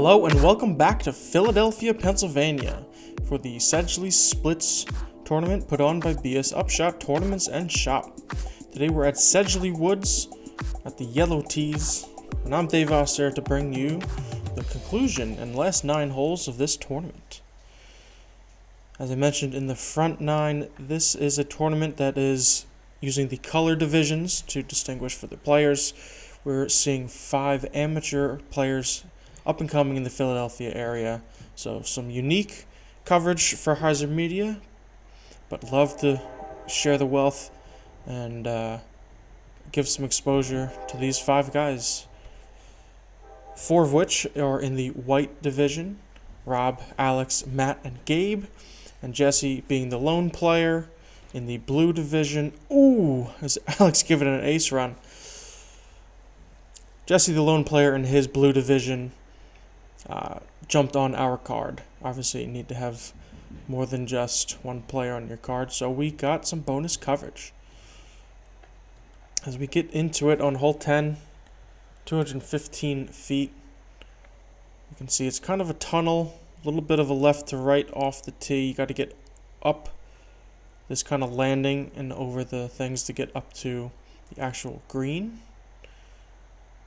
Hello and welcome back to Philadelphia, Pennsylvania for the Sedgley Splits tournament put on by BS Upshot Tournaments and Shop. Today we're at Sedgley Woods at the Yellow Tees, and I'm Dave Oster to bring you the conclusion and last 9 holes of this tournament. As I mentioned in the front 9, this is a tournament that is using the color divisions to distinguish for the players. We're seeing 5 amateur players up and coming in the Philadelphia area, so some unique coverage for Hyzer Media, but love to share the wealth and give some exposure to these 5 guys, 4 of which are in the white division: Rob, Alex, Matt, and Gabe, and Jesse being the lone player in the blue division. Ooh, is Alex giving it an ace run? Jesse, the lone player in his blue division, jumped on our card. Obviously, you need to have more than just one player on your card, so we got some bonus coverage. As we get into it on hole 10, 215 feet, you can see it's kind of a tunnel, a little bit of a left to right off the tee. You got to get up this kind of landing and over the things to get up to the actual green.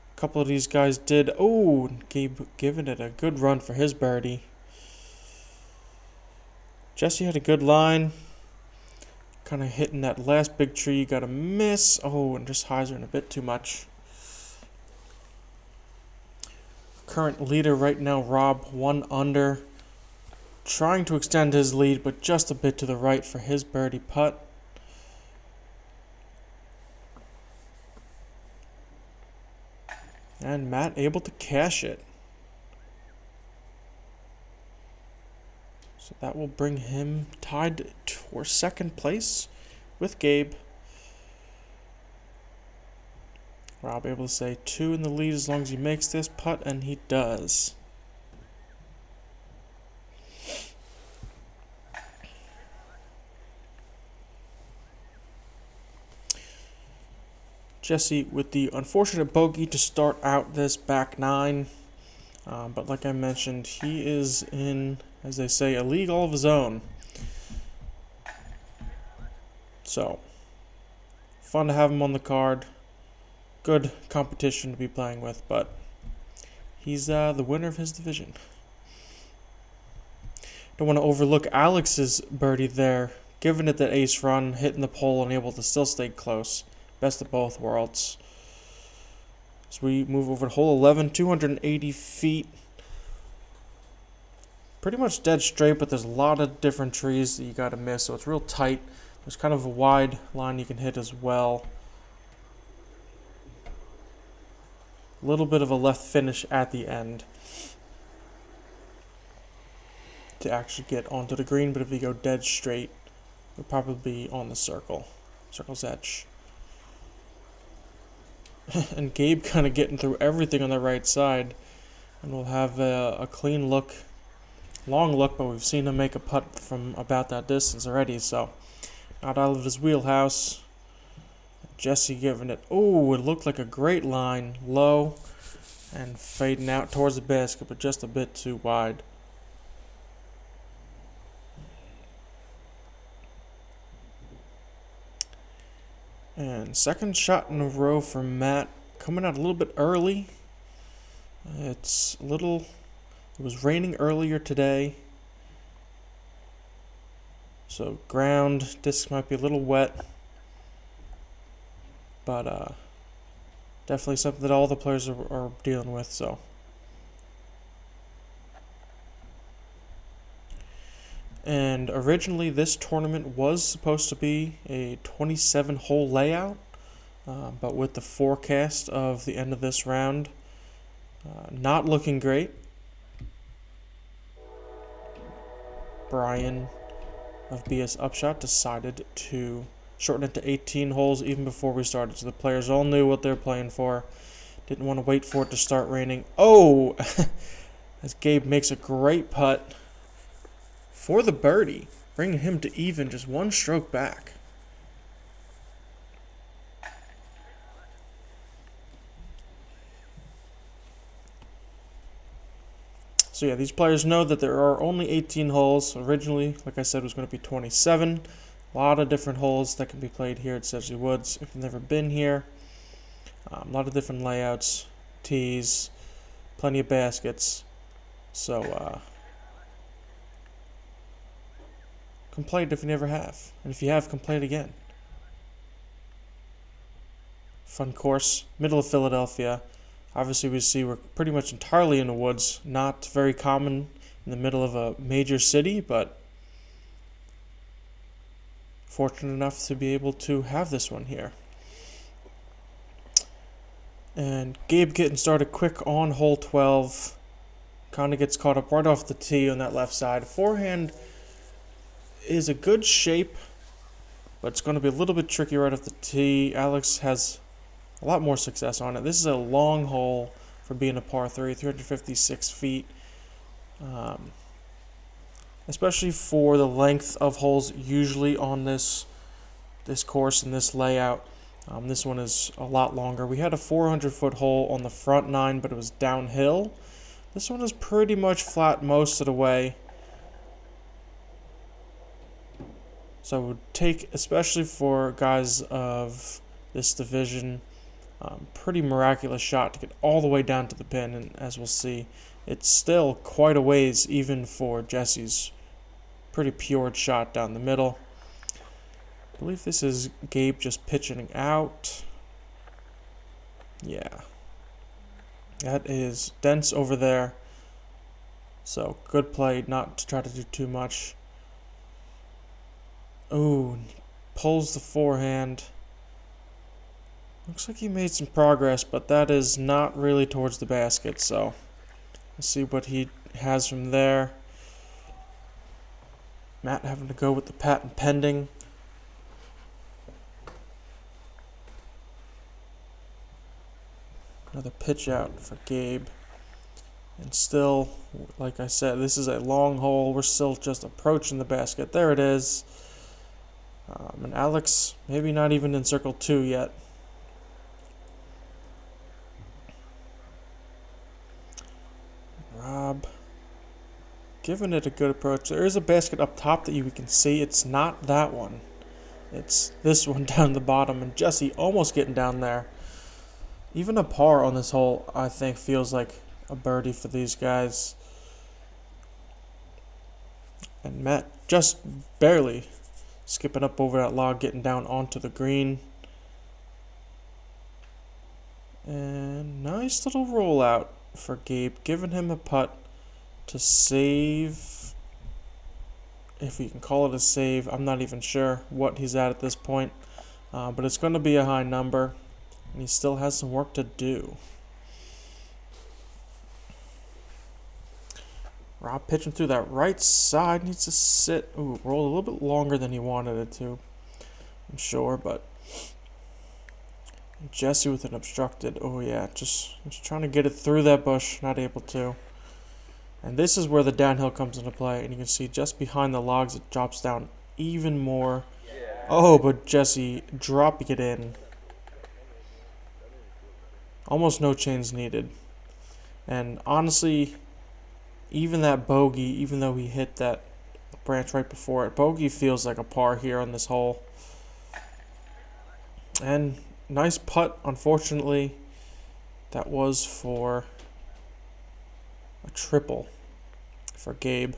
A couple of these guys did. Oh, Gabe giving it a good run for his birdie. Jesse had a good line. Kind of hitting that last big tree. Got a miss. Oh, and just Hyzering a bit too much. Current leader right now, Rob, 1 under. Trying to extend his lead, but just a bit to the right for his birdie putt. And Matt able to cash it. So that will bring him tied for second place with Gabe. Rob able to say 2 in the lead as long as he makes this putt, and he does. Jesse with the unfortunate bogey to start out this back 9. But like I mentioned, he is in, as they say, a league all of his own. So, fun to have him on the card. Good competition to be playing with, but he's the winner of his division. Don't want to overlook Alex's birdie there, giving it the ace run, hitting the pole and able to still stay close. Best of both worlds. As we move over to hole 11, 280 feet. Pretty much dead straight, but there's a lot of different trees that you got to miss, so it's real tight. There's kind of a wide line you can hit as well. A little bit of a left finish at the end to actually get onto the green, but if you go dead straight, you'll probably be on the circle's edge. And Gabe kind of getting through everything on the right side. And we'll have a clean look, long look, but we've seen him make a putt from about that distance already, so not out of his wheelhouse. Jesse giving it, oh, it looked like a great line, low, and fading out towards the basket, but just a bit too wide. And second shot in a row for Matt, coming out a little bit early. It was raining earlier today, so ground disc might be a little wet, but definitely something that all the players are dealing with. So. And originally this tournament was supposed to be a 27-hole layout, but with the forecast of the end of this round not looking great, Brian of BS Upshot decided to shorten it to 18 holes even before we started, so the players all knew what they were playing for. Didn't want to wait for it to start raining. Oh, as Gabe makes a great putt for the birdie, bringing him to even, just 1 stroke back. So yeah, these players know that there are only 18 holes. Originally, like I said, it was going to be 27. A lot of different holes that can be played here at Sedgley Woods. If you've never been here, a lot of different layouts, tees, plenty of baskets. So come play it if you never have. And if you have, come play it again. Fun course, middle of Philadelphia. Obviously, we see we're pretty much entirely in the woods. Not very common in the middle of a major city, but fortunate enough to be able to have this one here. And Gabe getting started quick on hole 12. Kind of gets caught up right off the tee on that left side. Forehand is a good shape, but it's going to be a little bit tricky right off the tee. Alex has a lot more success on it. This is a long hole for being a par 3, 356 feet. Especially for the length of holes usually on this course and this layout. This one is a lot longer. We had a 400-foot hole on the front 9, but it was downhill. This one is pretty much flat most of the way. So it would take, especially for guys of this division, pretty miraculous shot to get all the way down to the pin, and as we'll see, it's still quite a ways even for Jesse's pretty pure shot down the middle. I believe this is Gabe just pitching out. Yeah. That is dense over there. So good play not to try to do too much. Ooh, pulls the forehand. Looks like he made some progress, but that is not really towards the basket, so let's see what he has from there. Matt having to go with the patent pending. Another pitch out for Gabe. And still, like I said, this is a long hole. We're still just approaching the basket. There it is. And Alex, maybe not even in circle 2 yet. Rob, giving it a good approach. There is a basket up top that you can see. It's not that one. It's this one down the bottom. And Jesse almost getting down there. Even a par on this hole, I think, feels like a birdie for these guys. And Matt just barely skipping up over that log, getting down onto the green. And nice little rollout for Gabe, giving him a putt to save. If you can call it a save, I'm not even sure what he's at this point. But it's going to be a high number, and he still has some work to do. Rob pitching through that right side, needs to sit. Ooh, rolled a little bit longer than he wanted it to, I'm sure, but Jesse with an obstructed. Oh yeah, just trying to get it through that bush, not able to. And this is where the downhill comes into play, and you can see just behind the logs it drops down even more. Oh, but Jesse dropping it in. Almost no chains needed. And honestly, even that bogey, even though he hit that branch right before it, bogey feels like a par here on this hole. And nice putt, unfortunately, that was for a triple for Gabe.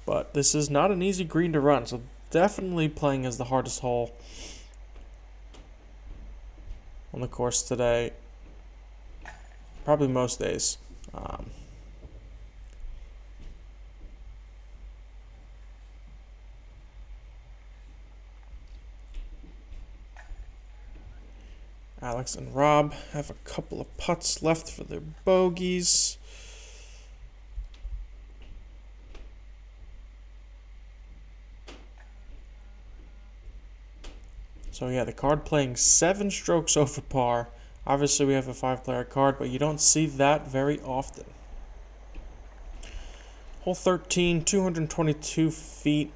But this is not an easy green to run, so definitely playing as the hardest hole on the course today. Probably most days. Alex and Rob have a couple of putts left for their bogeys. So yeah, the card playing 7 strokes over par. Obviously we have a 5-player card, but you don't see that very often. Hole 13, 222 feet.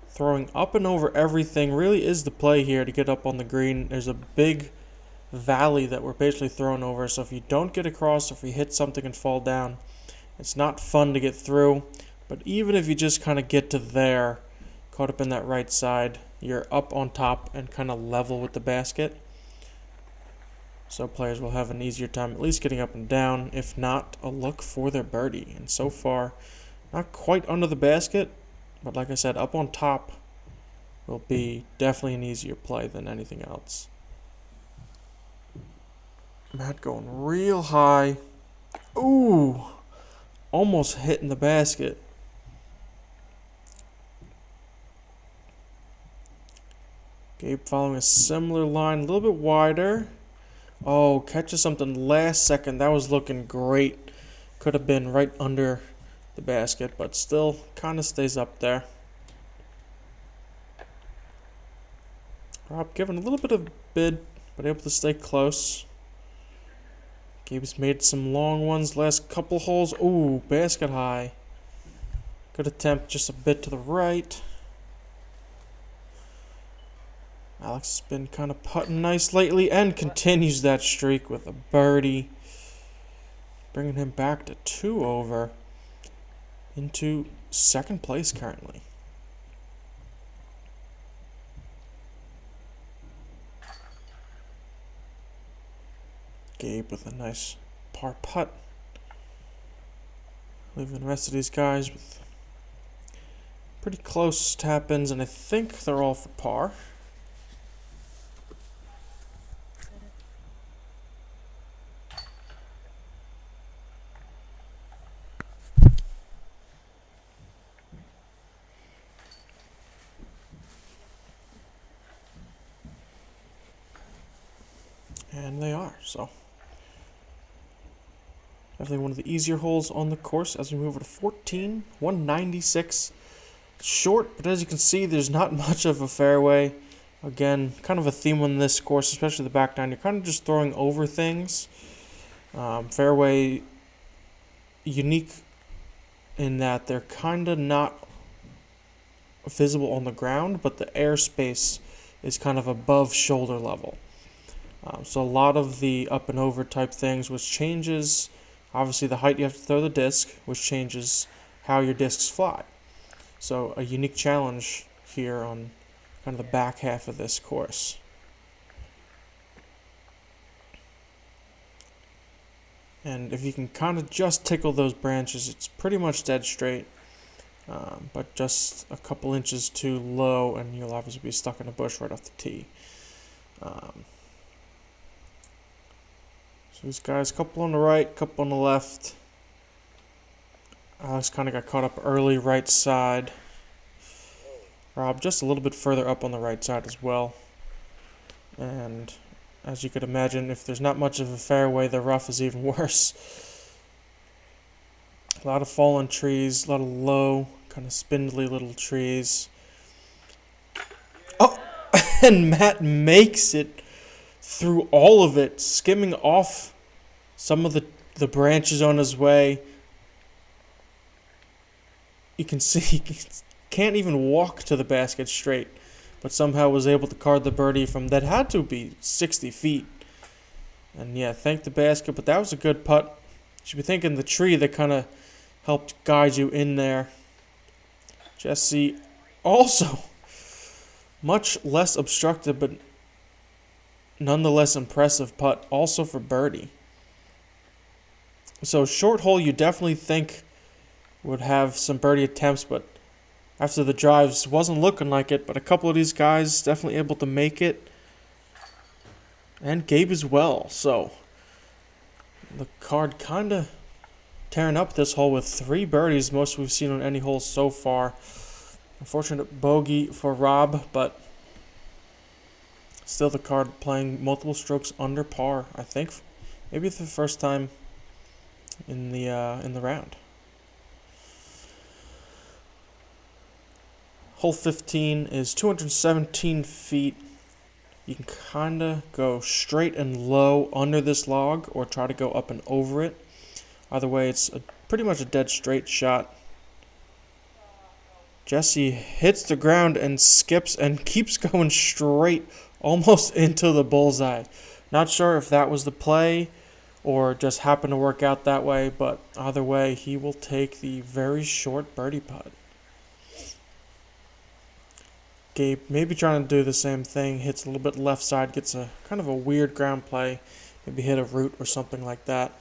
Throwing up and over everything really is the play here to get up on the green. There's a big valley that we're basically thrown over. So if you don't get across, if you hit something and fall down, it's not fun to get through. But even if you just kind of get to there, caught up in that right side, you're up on top and kind of level with the basket. So players will have an easier time at least getting up and down. If not, a look for their birdie. And so far, not quite under the basket, but like I said, up on top will be definitely an easier play than anything else. Matt going real high. Ooh, almost hitting the basket. Gabe following a similar line, a little bit wider. Oh, catches something last second. That was looking great. Could have been right under the basket, but still kind of stays up there. Rob giving a little bit of bid, but able to stay close. Gabe's made some long ones last couple holes. Ooh, basket high. Good attempt, just a bit to the right. Alex has been kind of putting nice lately and continues that streak with a birdie, bringing him back to 2 over into second place currently. Gabe with a nice par putt, leaving the rest of these guys with pretty close tap-ins, and I think they're all for par. And they are, so definitely one of the easier holes on the course as we move over to 14, 196. Short, but as you can see, there's not much of a fairway. Again, kind of a theme on this course, especially the back nine. You're kind of just throwing over things. Fairway unique in that they're kind of not visible on the ground, but the airspace is kind of above shoulder level. So a lot of the up and over type things, which changes, obviously, the height you have to throw the disc, which changes how your discs fly. So a unique challenge here on kind of the back half of this course. And if you can kind of just tickle those branches, it's pretty much dead straight, but just a couple inches too low, and you'll obviously be stuck in a bush right off the tee. So these guys, couple on the right, couple on the left. Alex kind of got caught up early right side. Rob just a little bit further up on the right side as well. And as you could imagine, if there's not much of a fairway, the rough is even worse. A lot of fallen trees, a lot of low, kind of spindly little trees. Oh, and Matt makes it through all of it, skimming off some of the branches on his way. You can see he can't even walk to the basket straight, but somehow was able to card the birdie from that had to be 60 feet. And yeah, thank the basket, but that was a good putt. You should be thanking the tree that kind of helped guide you in there. Jesse also much less obstructed, but nonetheless impressive putt, also for birdie. So short hole you definitely think would have some birdie attempts, but after the drives wasn't looking like it, but a couple of these guys definitely able to make it. And Gabe as well. So the card kind of tearing up this hole with 3 birdies, most we've seen on any hole so far. Unfortunate bogey for Rob, but still the card playing multiple strokes under par, I think maybe for the first time in the round. Hole 15 is 217 feet. You can kind of go straight and low under this log or try to go up and over it. Either way, it's pretty much a dead straight shot. Jesse hits the ground and skips and keeps going straight almost into the bullseye. Not sure if that was the play or just happened to work out that way, but either way, he will take the very short birdie putt. Gabe maybe trying to do the same thing, hits a little bit left side, gets a kind of a weird ground play, maybe hit a root or something like that.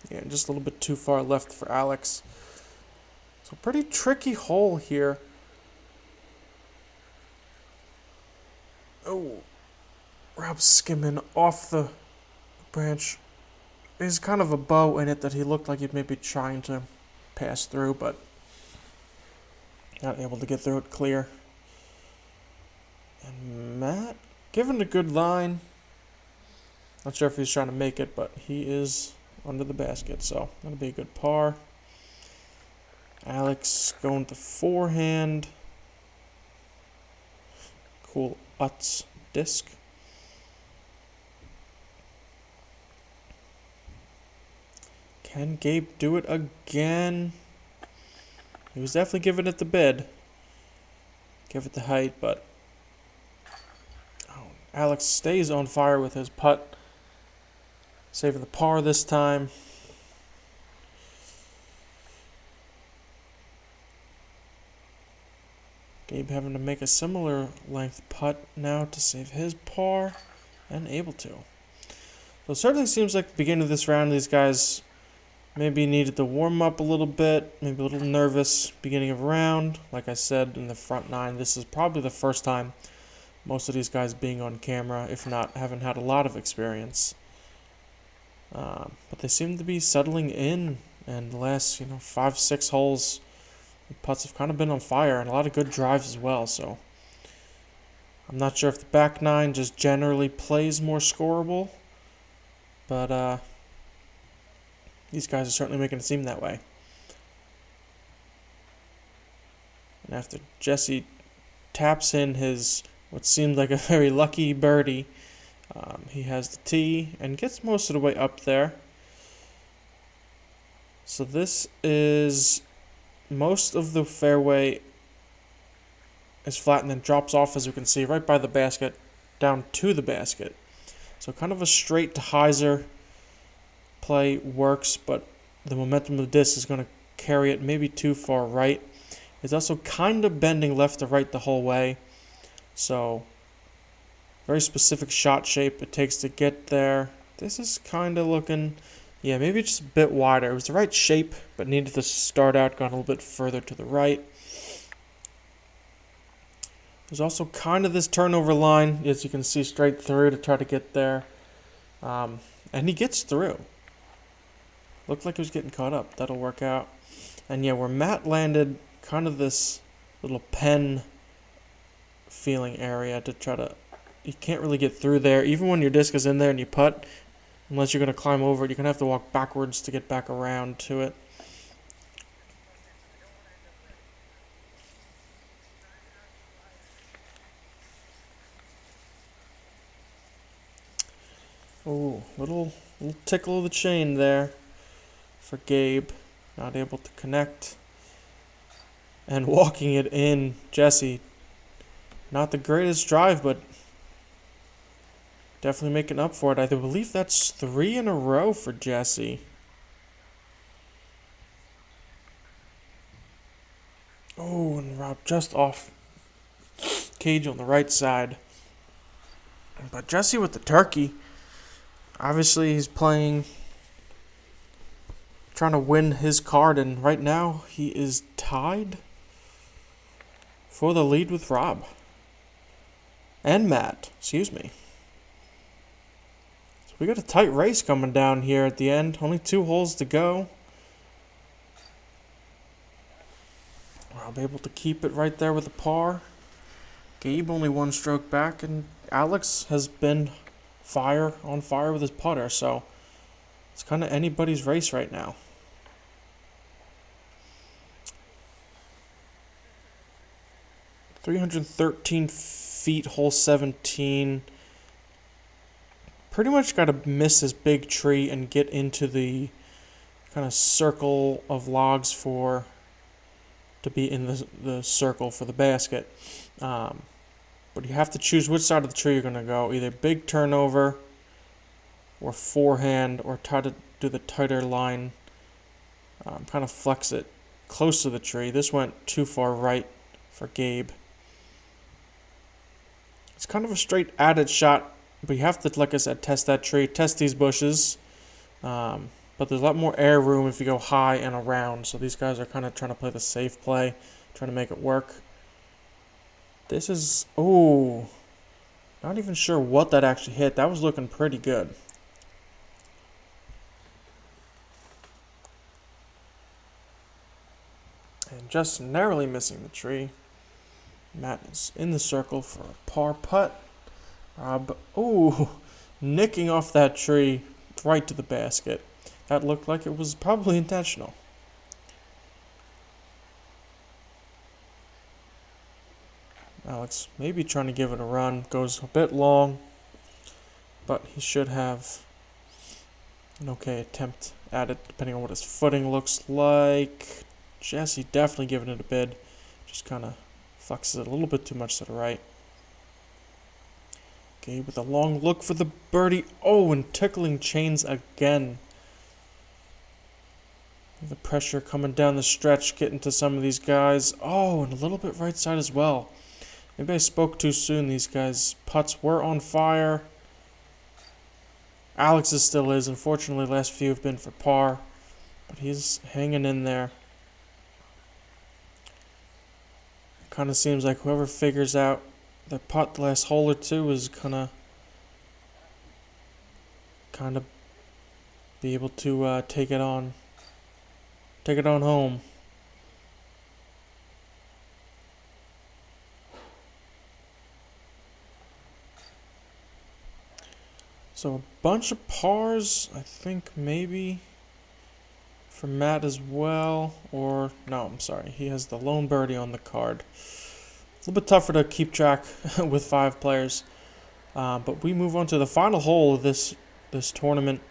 Yeah, just a little bit too far left for Alex. So pretty tricky hole here. Oh, Rob skimming off the branch. There's kind of a bow in it that he looked like he'd maybe trying to pass through, but not able to get through it clear. And Matt giving a good line. Not sure if he's trying to make it, but he is under the basket, so that'll be a good par. Alex going with the forehand. Cool Utz disc. Can Gabe do it again? He was definitely giving it the bid. Give it the height, but Alex stays on fire with his putt. Saving the par this time. Gabe having to make a similar length putt now to save his par, and able to. So it certainly seems like the beginning of this round, these guys maybe needed to warm up a little bit, maybe a little nervous beginning of round. Like I said, in the front nine, this is probably the first time most of these guys being on camera, if not, haven't had a lot of experience. But they seem to be settling in, and the last 5-6 holes, the putts have kind of been on fire, and a lot of good drives as well. So I'm not sure if the back nine just generally plays more scoreable, but these guys are certainly making it seem that way. And after Jesse taps in his what seemed like a very lucky birdie, he has the tee and gets most of the way up there. So this is most of the fairway is flat and then drops off, as you can see, right by the basket, down to the basket. So kind of a straight to hyzer play works, but the momentum of the disc is going to carry it maybe too far right. It's also kind of bending left to right the whole way. So very specific shot shape it takes to get there. This is kind of looking, yeah, maybe just a bit wider. It was the right shape, but needed to start out going a little bit further to the right. There's also kind of this turnover line, as you can see, straight through to try to get there. And he gets through. Looked like he was getting caught up. That'll work out. And yeah, where Matt landed, kind of this little pen feeling area to try to, you can't really get through there. Even when your disc is in there and you putt, unless you're going to climb over it, you're going to have to walk backwards to get back around to it. Oh, little tickle of the chain there for Gabe. Not able to connect. And walking it in, Jesse. Not the greatest drive, but definitely making up for it. I believe that's 3 in a row for Jesse. Oh, and Rob just off cage on the right side. But Jesse with the turkey. Obviously, he's trying to win his card, and right now he is tied for the lead with Rob. And Matt, excuse me. So we got a tight race coming down here at the end. Only 2 holes to go. I'll be able to keep it right there with a par. Gabe only 1 stroke back, and Alex has been on fire with his putter, so it's kind of anybody's race right now. .313 feet, hole 17. Pretty much got to miss this big tree and get into the kind of circle of logs to be in the circle for the basket. But you have to choose which side of the tree you're going to go. Either big turnover or forehand, or try to do the tighter line. Kind of flex it close to the tree. This went too far right for Gabe. It's kind of a straight added shot, but you have to, like I said, test that tree, test these bushes. But there's a lot more air room if you go high and around. So these guys are kind of trying to play the safe play, trying to make it work. This is, oh, not even sure what that actually hit. That was looking pretty good. And just narrowly missing the tree. Matt is in the circle for a par putt. Nicking off that tree right to the basket. That looked like it was probably intentional. Alex maybe trying to give it a run. Goes a bit long, but he should have an okay attempt at it, depending on what his footing looks like. Jesse definitely giving it a bid. Just kind of flexes it a little bit too much to the right. Okay, with a long look for the birdie. Oh, and tickling chains again. The pressure coming down the stretch, getting to some of these guys. Oh, and a little bit right side as well. Maybe I spoke too soon. These guys' putts were on fire. Alex's still is. Unfortunately, last few have been for par. But he's hanging in there. Kind of seems like whoever figures out the putt the last hole or two is gonna kind of be able to take it on home. So a bunch of pars, I think maybe for Matt as well, or no, I'm sorry, he has the lone birdie on the card. A little bit tougher to keep track with 5 players, but we move on to the final hole of this tournament.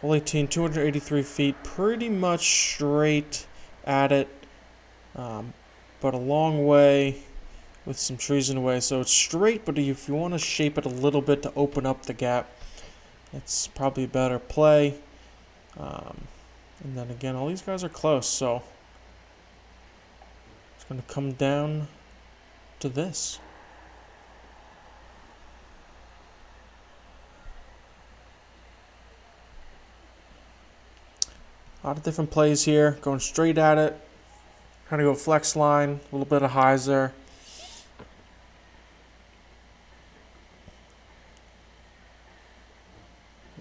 Hole 18, 283 feet, pretty much straight at it, but a long way with some trees in the way. So it's straight, but if you want to shape it a little bit to open up the gap, it's probably a better play. And then again, all these guys are close, so it's going to come down to this. A lot of different plays here, going straight at it, trying to go flex line, a little bit of hyzer.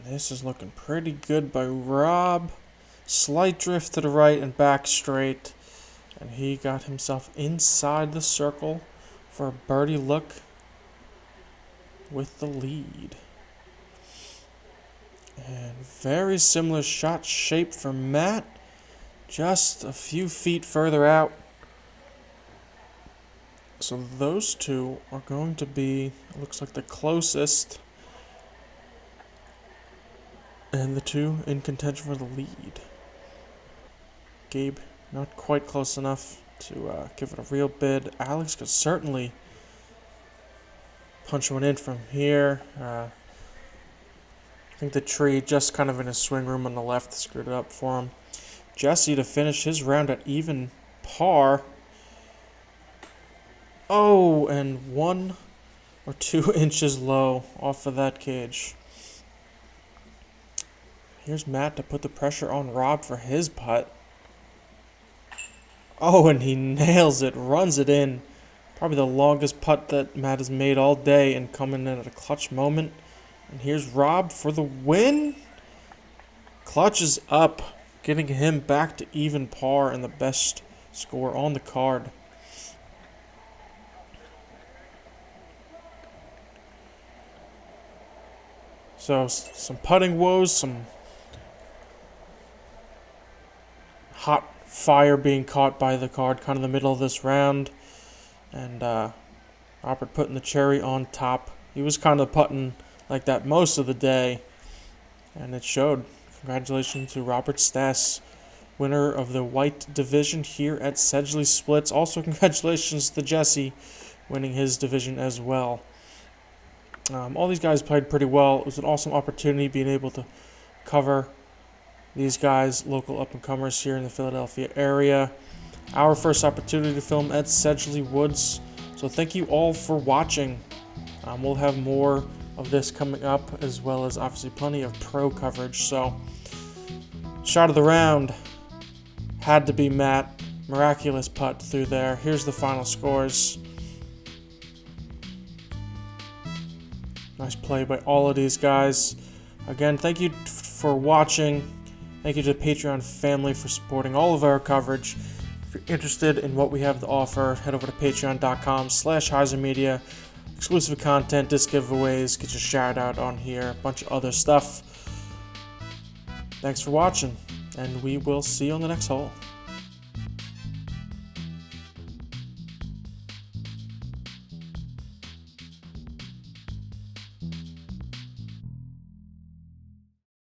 This is looking pretty good by Rob. Slight drift to the right and back straight. And he got himself inside the circle for a birdie look with the lead. And very similar shot shape for Matt. Just a few feet further out. So those two are going to be, looks like the closest. And the two in contention for the lead. Gabe, not quite close enough to give it a real bid. Alex could certainly punch one in from here. I think the tree just kind of in his swing room on the left screwed it up for him. Jesse to finish his round at even par. Oh, and 1 or 2 inches low off of that cage. Here's Matt to put the pressure on Rob for his putt. Oh, and he nails it, runs it in. Probably the longest putt that Matt has made all day and coming in at a clutch moment. And here's Rob for the win. Clutch is up, getting him back to even par and the best score on the card. So some putting woes, some hot fire being caught by the card, kind of the middle of this round. And Robert putting the cherry on top. He was kind of putting like that most of the day, and it showed. Congratulations to Robert Staas, winner of the white division here at Sedgley Splits. Also congratulations to Jesse, winning his division as well. All these guys played pretty well. It was an awesome opportunity being able to cover these guys, local up-and-comers here in the Philadelphia area. Our first opportunity to film at Sedgley Woods. So thank you all for watching. We'll have more of this coming up, as well as obviously plenty of pro coverage. So, shot of the round had to be Matt. Miraculous putt through there. Here's the final scores. Nice play by all of these guys. Again, thank you for watching. Thank you to the Patreon family for supporting all of our coverage. If you're interested in what we have to offer, head over to patreon.com/HyzinMedia. Exclusive content, disc giveaways, get your shout out on here, a bunch of other stuff. Thanks for watching, and we will see you on the next hole.